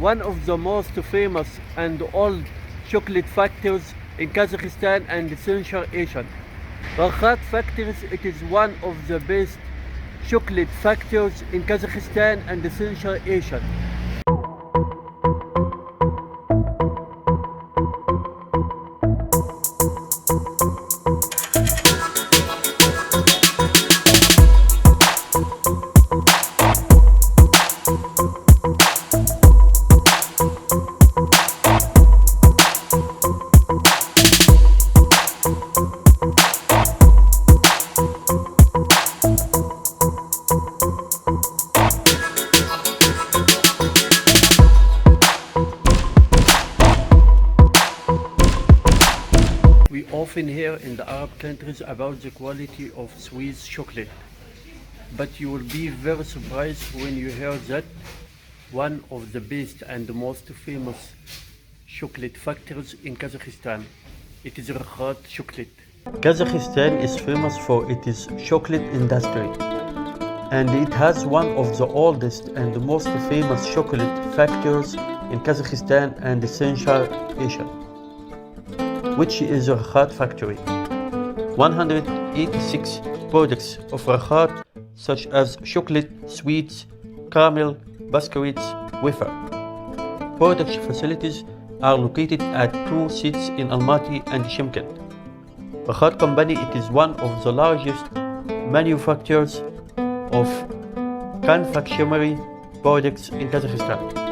one of the most famous and old chocolate factories in Kazakhstan and Central Asia. Rakhat factories, it is one of the best chocolate factories in Kazakhstan and Central Asia. We often hear in the Arab countries about the quality of Swiss chocolate, but you will be very surprised when you hear that one of the best and most famous chocolate factories in Kazakhstan, it is Rakhat Chocolate. Kazakhstan is famous for its chocolate industry, and it has one of the oldest and most famous chocolate factories in Kazakhstan and Central Asia, which is a Rakhat factory. 186 products of Rakhat, such as chocolate, sweets, caramel, biscuits, wafer. Production facilities are located at two sites in Almaty and Shymkent. Rakhat company, it is one of the largest manufacturers of confectionery products in Kazakhstan.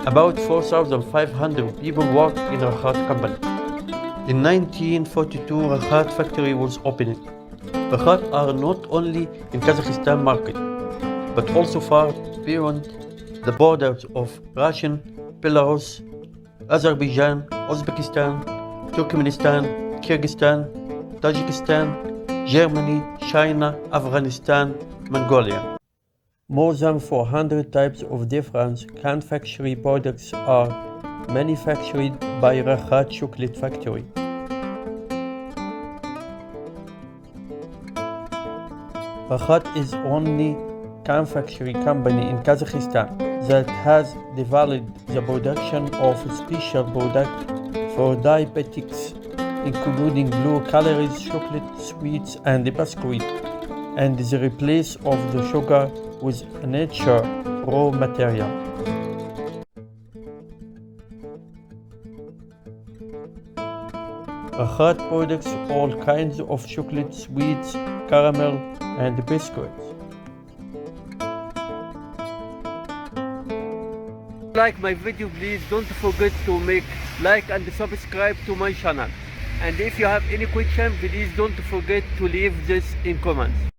About 4,500 people work in Rakhat company. In 1942, Rakhat factory was opened. Rakhat are not only in Kazakhstan market, but also far beyond the borders of Russia, Belarus, Azerbaijan, Uzbekistan, Turkmenistan, Kyrgyzstan, Tajikistan, Germany, China, Afghanistan, Mongolia. More than 400 types of different confectionery products are manufactured by Rakhat Chocolate Factory. Rakhat is only confectionery company in Kazakhstan that has developed the production of special product for diabetics, including low calories chocolate, sweets and biscuit, and the replace of the sugar with a natural raw material. Rakhat products all kinds of chocolate, sweets, caramel and biscuits. Like my video, please don't forget to make like and subscribe to my channel. And if you have any question, please don't forget to leave this in comments.